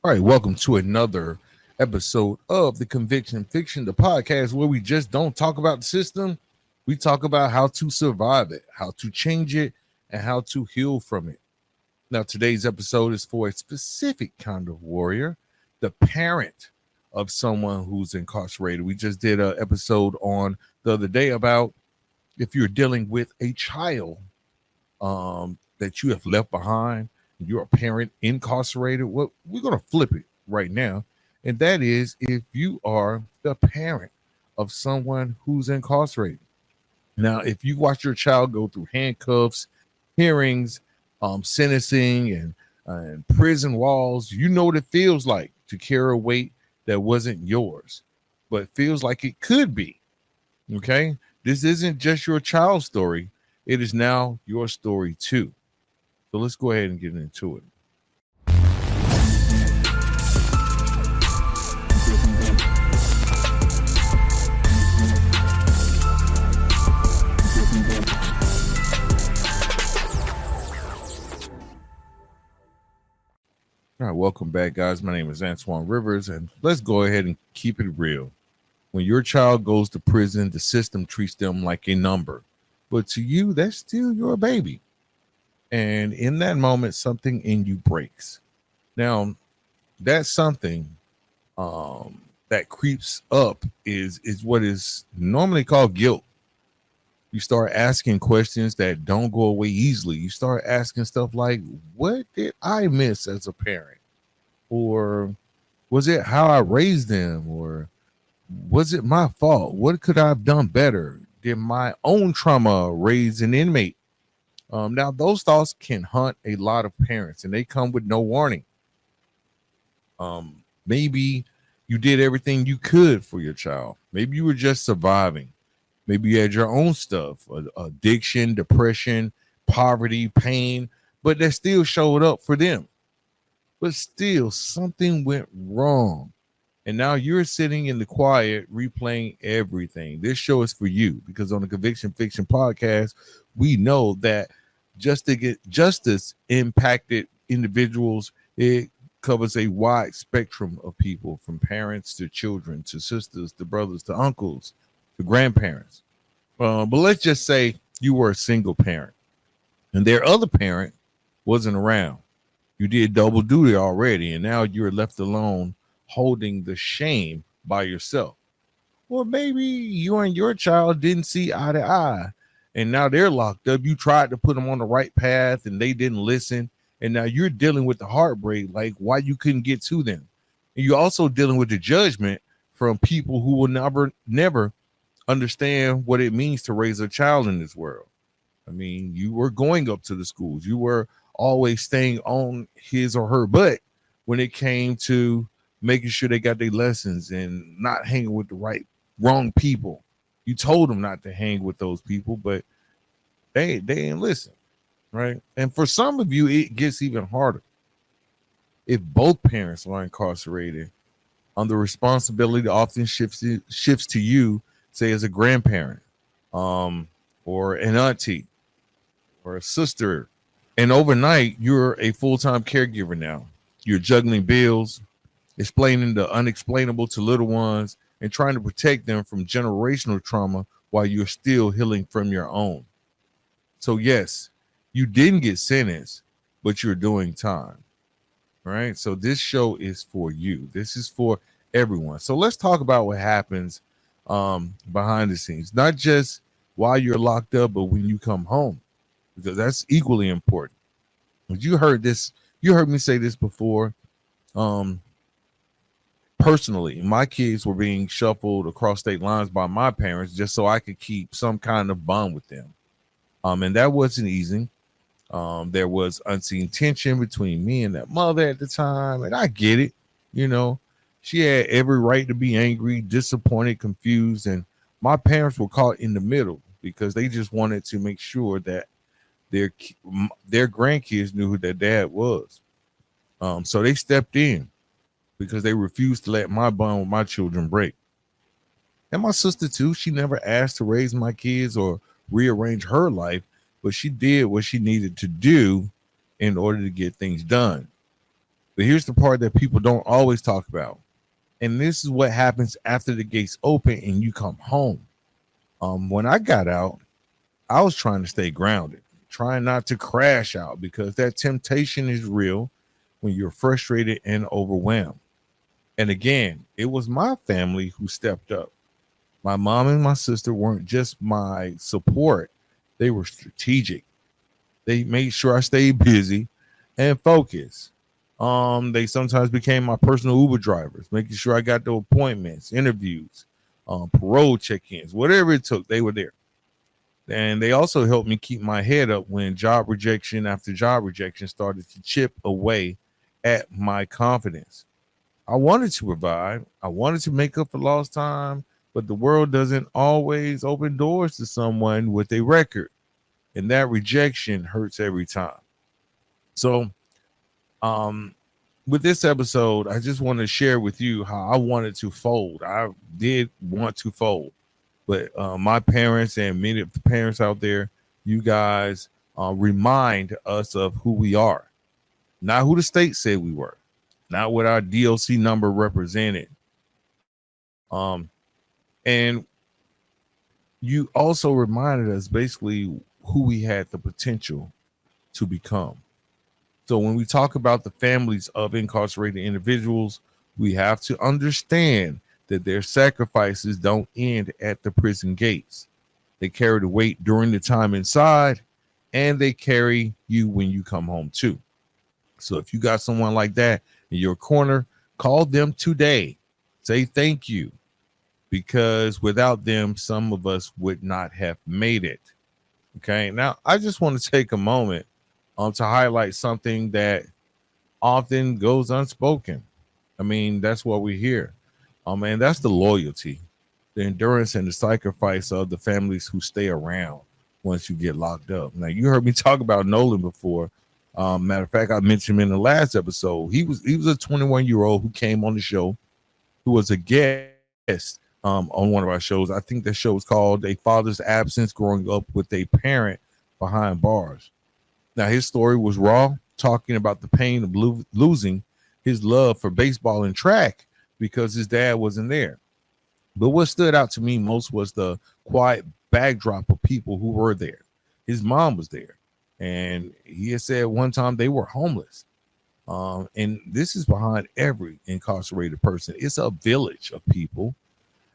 All right, welcome to another episode of the Conviction Fiction, the podcast where we just don't talk about the system. We talk about how to survive it, how to change it, and how to heal from it. Now, today's episode is for a specific kind of warrior, the parent of someone who's incarcerated. We just did an episode on the other day about if you're dealing with a child that you have left behind, you're a parent incarcerated. Well, we're going to flip it right now. And that is if you are the parent of someone who's incarcerated. Now, if you watch your child go through handcuffs, hearings, sentencing, and prison walls, you know what it feels like to carry a weight that wasn't yours, but feels like it could be. Okay? This isn't just your child's story. It is now your story too. So let's go ahead and get into it. All right, welcome back, guys. My name is Antoine Rivers, and let's go ahead and keep it real. When your child goes to prison, the system treats them like a number, but to you, that's still your baby. And in that moment, something in you breaks. Now, that something that creeps up is what is normally called guilt. You start asking questions that don't go away easily. You start asking stuff like, what did I miss as a parent? Or was it how I raised them? Or was it my fault? What could I have done better? Did my own trauma raise an inmate? Now, those thoughts can haunt a lot of parents, and they come with no warning. Maybe you did everything you could for your child. Maybe you were just surviving. Maybe you had your own stuff, addiction, depression, poverty, pain, but that still showed up for them. But still, something went wrong. And now you're sitting in the quiet, replaying everything. This show is for you because on the Conviction Fiction podcast, we know that just to get justice impacted individuals, it covers a wide spectrum of people, from parents to children to sisters to brothers to uncles to grandparents. But let's just say you were a single parent and their other parent wasn't around. You did double duty already, and now you're left alone holding the shame by yourself. Or maybe you and your child didn't see eye to eye, and now they're locked up. You tried to put them on the right path and they didn't listen. And now you're dealing with the heartbreak, like why you couldn't get to them. And you're also dealing with the judgment from people who will never understand what it means to raise a child in this world. I mean, you were going up to the schools. You were always staying on his or her butt when it came to making sure they got their lessons and not hanging with the wrong people. You told them not to hang with those people, but they didn't listen, right? And for some of you, it gets even harder. If both parents are incarcerated, the responsibility often shifts to you, say as a grandparent, or an auntie, or a sister. And overnight, you're a full-time caregiver now. You're juggling bills, explaining the unexplainable to little ones, and trying to protect them from generational trauma while you're still healing from your own. So yes, you didn't get sentenced, but you're doing time, right? So this show is for you. This is for everyone. So let's talk about what happens behind the scenes, not just while you're locked up, but when you come home, because that's equally important. You heard me say this before. Personally, my kids were being shuffled across state lines by my parents just so I could keep some kind of bond with them. And that wasn't easy. There was unseen tension between me and that mother at the time. And I get it. You know, she had every right to be angry, disappointed, confused. And my parents were caught in the middle because they just wanted to make sure that their grandkids knew who their dad was. So they stepped in because they refused to let my bond with my children break. And my sister too, she never asked to raise my kids or rearrange her life, but she did what she needed to do in order to get things done. But here's the part that people don't always talk about. And this is what happens after the gates open and you come home. When I got out, I was trying to stay grounded, trying not to crash out because that temptation is real when you're frustrated and overwhelmed. And again, it was my family who stepped up. My mom and my sister weren't just my support, they were strategic. They made sure I stayed busy and focused. They sometimes became my personal Uber drivers, making sure I got the appointments, interviews, parole check-ins, whatever it took, they were there. And they also helped me keep my head up when job rejection after job rejection started to chip away at my confidence. I wanted to provide, I wanted to make up for lost time, but the world doesn't always open doors to someone with a record. And that rejection hurts every time. So, um, with this episode, I just want to share with you how I wanted to fold. I did want to fold, but my parents and many of the parents out there, you guys remind us of who we are, not who the state said we were, not what our DOC number represented. And you also reminded us basically who we had the potential to become. So when we talk about the families of incarcerated individuals, we have to understand that their sacrifices don't end at the prison gates. They carry the weight during the time inside, and they carry you when you come home too. So if you got someone like that in your corner, call them today. Say thank you, because without them, some of us would not have made it. Okay. Now, I just want to take a moment to highlight something that often goes unspoken. I mean, that's what we hear. And that's the loyalty, the endurance, and the sacrifice of the families who stay around once you get locked up. Now, you heard me talk about Nolan before. Matter of fact, I mentioned him in the last episode. He was a 21-year-old who came on the show, who was a guest on one of our shows. I think the show was called A Father's Absence, Growing Up with a Parent Behind Bars. Now, his story was raw, talking about the pain of losing his love for baseball and track because his dad wasn't there. But what stood out to me most was the quiet backdrop of people who were there. His mom was there, and he had said one time they were homeless. And this is behind every incarcerated person. It's a village of people,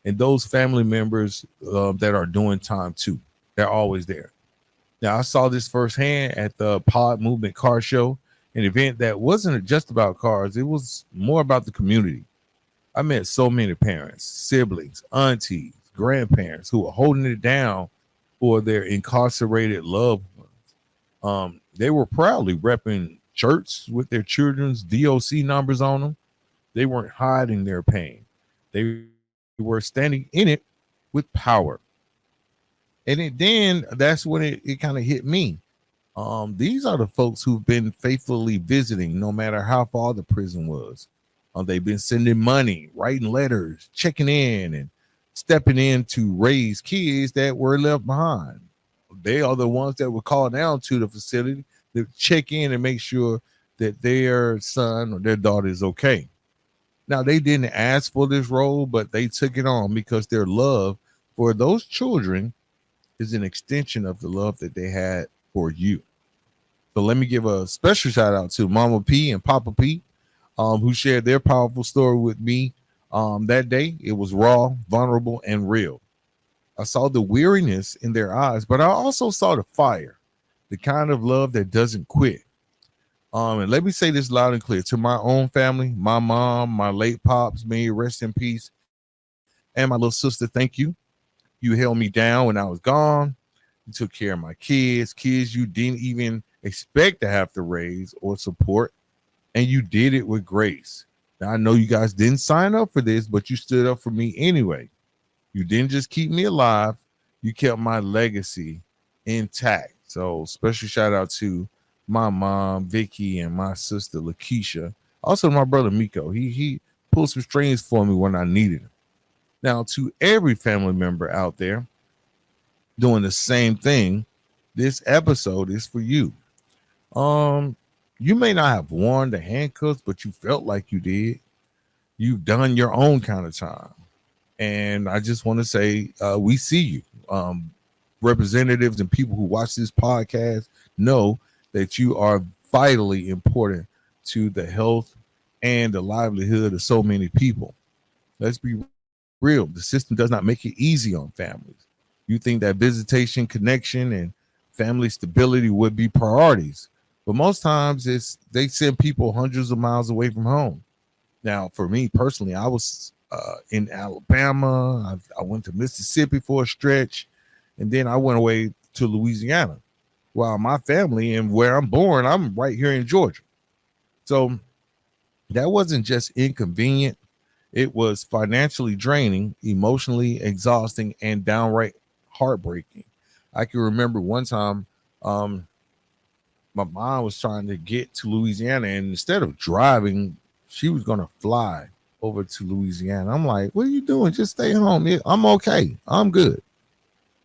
and those family members that are doing time too. They're always there. Now, I saw this firsthand at the Pod Movement Car Show, an event that wasn't just about cars. It was more about the community. I met so many parents, siblings, aunties, grandparents who were holding it down for their incarcerated loved ones. They were proudly repping shirts with their children's DOC numbers on them. They weren't hiding their pain. They were standing in it with power. Then that's when it kind of hit me. These are the folks who've been faithfully visiting no matter how far the prison was. They've been sending money, writing letters, checking in, and stepping in to raise kids that were left behind. They are the ones that were called down to the facility to check in and make sure that their son or their daughter is okay. Now, they didn't ask for this role, but they took it on because their love for those children is an extension of the love that they had for you. So let me give a special shout out to Mama P and Papa P, who shared their powerful story with me that day. It was raw, vulnerable, and real. I saw the weariness in their eyes, but I also saw the fire, the kind of love that doesn't quit. And let me say this loud and clear to my own family, my mom, my late pops, may he rest in peace, and my little sister, thank you. You held me down when I was gone. You took care of my kids you didn't even expect to have to raise or support, and you did it with grace. Now, I know you guys didn't sign up for this, but you stood up for me anyway. You didn't just keep me alive, you kept my legacy intact. So special shout out to my mom, Vicky, and my sister, Lakeisha. Also, my brother, Miko. He pulled some strings for me when I needed him. Now, to every family member out there doing the same thing, this episode is for you. You may not have worn the handcuffs, but you felt like you did. You've done your own kind of time. And I just want to say, we see you. Representatives and people who watch this podcast know that you are vitally important to the health and the livelihood of so many people. Let's be real. The system does not make it easy on families. You think that visitation, connection, and family stability would be priorities, but most times they send people hundreds of miles away from home. Now, for me personally, I was in Alabama. I went to Mississippi for a stretch, and then I went away to Louisiana. While my family and where I'm born, I'm right here in Georgia. So that wasn't just inconvenient. It was financially draining, emotionally exhausting, and downright heartbreaking. I can remember one time um, my mom was trying to get to Louisiana, and instead of driving, she was going to fly over to Louisiana. I'm like, what are you doing? Just stay home. I'm okay. I'm good.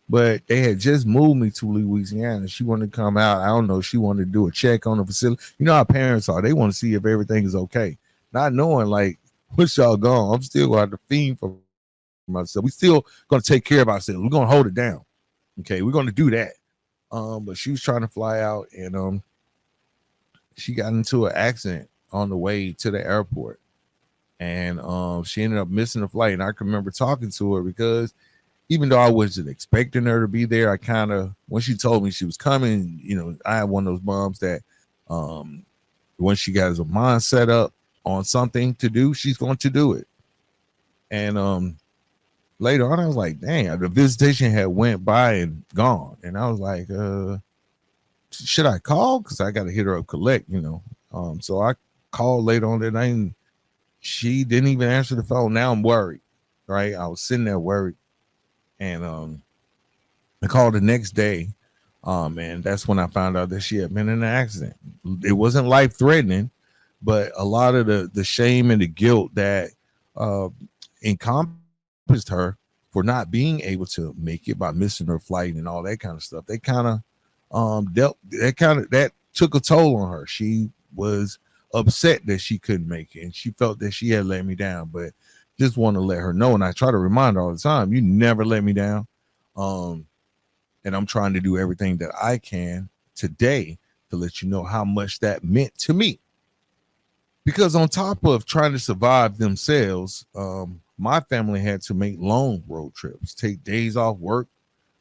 But they had just moved me to Louisiana. She wanted to come out. I don't know. She wanted to do a check on the facility. You know how parents are. They want to see if everything is okay. Not knowing, like, once y'all gone, I'm still going to have to fiend for myself. We still going to take care of ourselves. We're going to hold it down. Okay, we're going to do that. But she was trying to fly out, and she got into an accident on the way to the airport, and she ended up missing the flight. And I can remember talking to her because even though I wasn't expecting her to be there, I kind of, when she told me she was coming, I had one of those moms that when she got her mind set up on something to do, she's going to do it. And later on, I was like, dang, the visitation had went by and gone. And I was like, should I call? Because I got to hit her up collect, So I called later on that night, and she didn't even answer the phone. Now I'm worried, right? I was sitting there worried. And I called the next day, and that's when I found out that she had been in an accident. It wasn't life-threatening, but a lot of the shame and the guilt that encompassed her for not being able to make it by missing her flight and all that kind of stuff, they kind of that took a toll on her. She was upset that she couldn't make it, and she felt that she had let me down. But just want to let her know, and I try to remind her all the time, you never let me down. And I'm trying to do everything that I can today to let you know how much that meant to me. Because on top of trying to survive themselves, my family had to make long road trips, take days off work.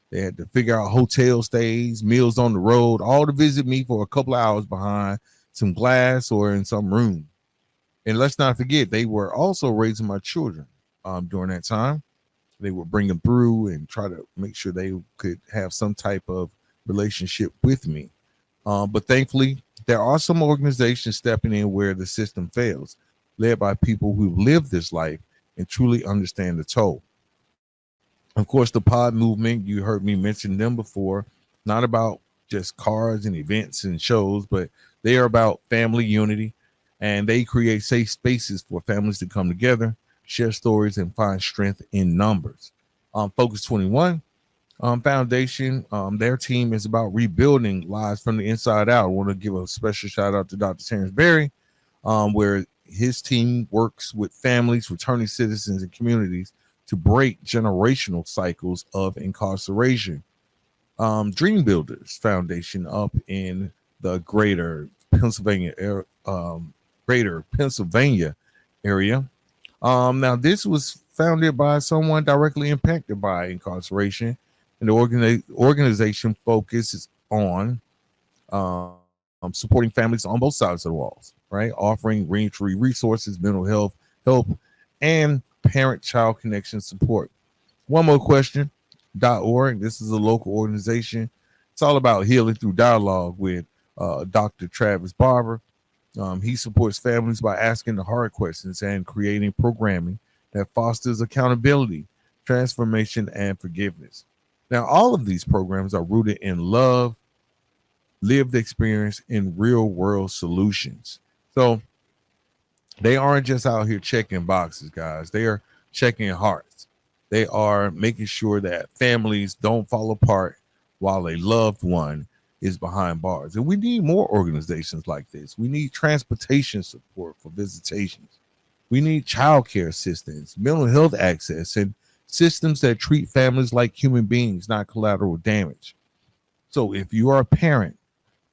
They had to figure out hotel stays, meals on the road, all to visit me for a couple of hours behind some glass or in some room. And let's not forget, they were also raising my children during that time. They would bring them through and try to make sure they could have some type of relationship with me. But thankfully, there are some organizations stepping in where the system fails, led by people who live this life and truly understand the toll. Of course, the pod movement, you heard me mention them before, not about just cars and events and shows, but they are about family unity, and they create safe spaces for families to come together, share stories, and find strength in numbers. Focus 21 Foundation, their team is about rebuilding lives from the inside out. I want to give a special shout out to Dr. Terrence Berry, where his team works with families, returning citizens, and communities to break generational cycles of incarceration. Dream Builders Foundation up in the greater Pennsylvania area. Now, this was founded by someone directly impacted by incarceration, and the organization focuses on supporting families on both sides of the walls, right? Offering reentry resources, mental health help, and parent-child connection support. One more question. .org. This is a local organization. It's all about healing through dialogue with Dr. Travis Barber. He supports families by asking the hard questions and creating programming that fosters accountability, transformation, and forgiveness. Now, all of these programs are rooted in love, lived experience, and real world solutions. So they aren't just out here checking boxes, guys. They are checking hearts. They are making sure that families don't fall apart while a loved one is behind bars. And we need more organizations like this. We need transportation support for visitations. We need child care assistance, mental health access, and systems that treat families like human beings, not collateral damage. So if you are a parent,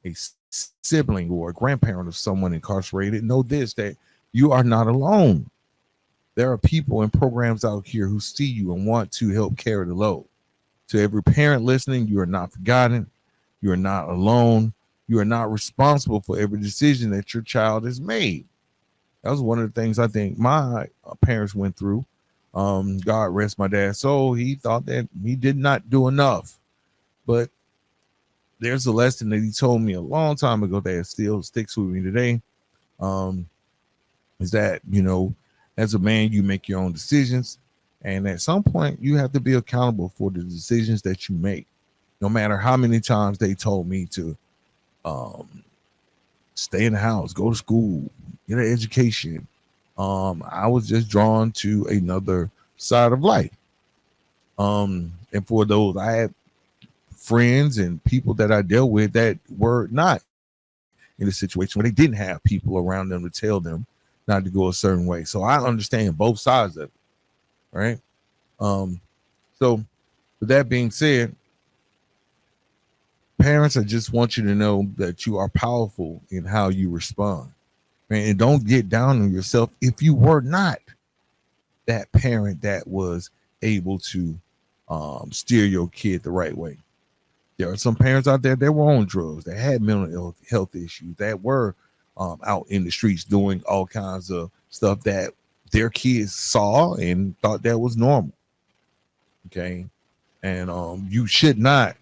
a sibling, or a grandparent of someone incarcerated, know this, that you are not alone. There are people and programs out here who see you and want to help carry the load. To every parent listening, you are not forgotten. You are not alone. You are not responsible for every decision that your child has made. That was one of the things I think my parents went through. God rest my dad's soul. He thought that he did not do enough. But there's a lesson that he told me a long time ago that still sticks with me today. Um, is that, as a man, you make your own decisions. And at some point, you have to be accountable for the decisions that you make. No matter how many times they told me to um, stay in the house, go to school, get an education, I was just drawn to another side of life. And for those, I had friends and people that I dealt with that were not in a situation where they didn't have people around them to tell them not to go a certain way. So I understand both sides of it, right? Um, so with that being said, parents, I just want you to know that you are powerful in how you respond. Man, and don't get down on yourself if you were not that parent that was able to steer your kid the right way. There are some parents out there that were on drugs, that had mental health issues, that were out in the streets doing all kinds of stuff that their kids saw and thought that was normal. Okay. And you should not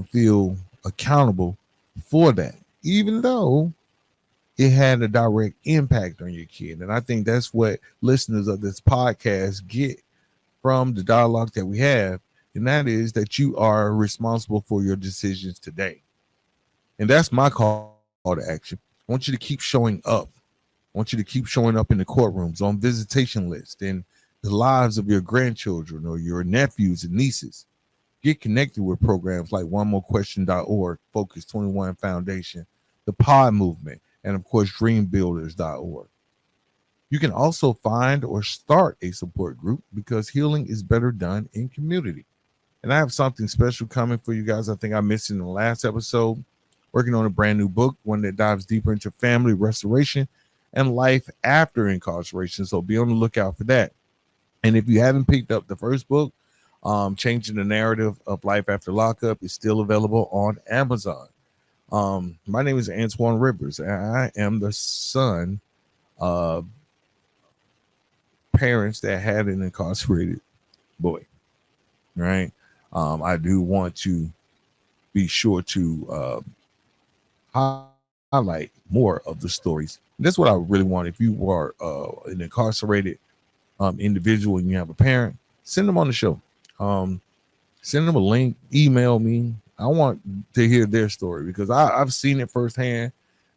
feel accountable for that, even though it had a direct impact on your kid. And I think that's what listeners of this podcast get from the dialogue that we have. And that is that you are responsible for your decisions today. And that's my call to action. I want you to keep showing up. I want you to keep showing up in the courtrooms, on visitation lists, in the lives of your grandchildren or your nephews and nieces. Get connected with programs like onemorequestion.org, Focus 21 Foundation, the Pod Movement, and of course, dreambuilders.org. You can also find or start a support group because healing is better done in community. And I have something special coming for you guys. I think I mentioned in the last episode, working on a brand new book, one that dives deeper into family restoration and life after incarceration. So be on the lookout for that. And if you haven't picked up the first book, Changing the Narrative of Life After Lockup, is still available on Amazon. My name is Antoine Rivers, and I am the son of parents that had an incarcerated boy. Right? I do want to be sure to highlight more of the stories. And that's what I really want. If you are an incarcerated individual and you have a parent, send them on the show. Send them a link, email me. I want to hear their story because I've seen it firsthand,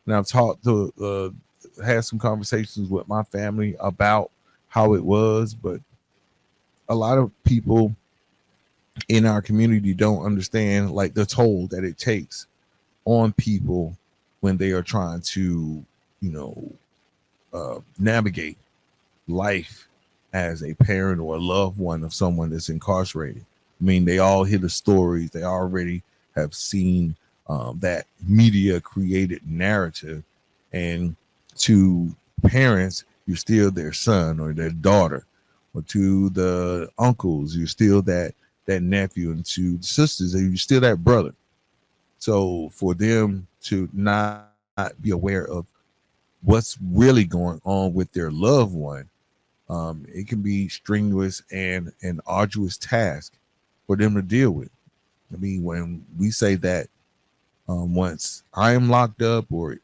and I've talked to had some conversations with my family about how it was. But a lot of people in our community don't understand like the toll that it takes on people when they are trying to, navigate life as a parent or a loved one of someone that's incarcerated. I mean, they all hear the stories. They already have seen that media created narrative. And to parents, you're still their son or their daughter. Or to the uncles, you're still that nephew. And to the sisters, you're still that brother. So for them to not be aware of what's really going on with their loved one, it can be strenuous and an arduous task for them to deal with. I mean, when we say that once I am locked up or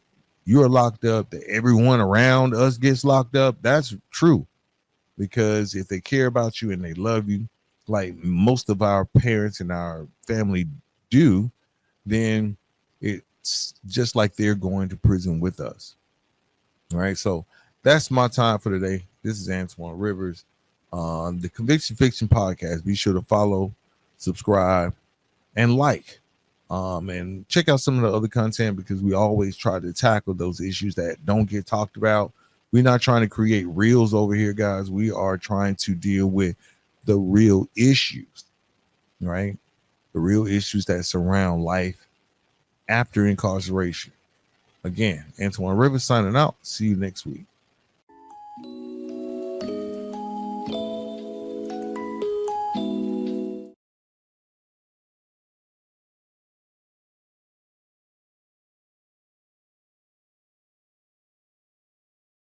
you're locked up, that everyone around us gets locked up, that's true. Because if they care about you and they love you, like most of our parents and our family do, then it's just like they're going to prison with us. All right. So that's my time for today. This is Antoine Rivers on the Conviction Fiction Podcast. Be sure to follow, subscribe, and like. And check out some of the other content, because we always try to tackle those issues that don't get talked about. We're not trying to create reels over here, guys. We are trying to deal with the real issues, right? The real issues that surround life after incarceration. Again, Antoine Rivers signing out. See you next week.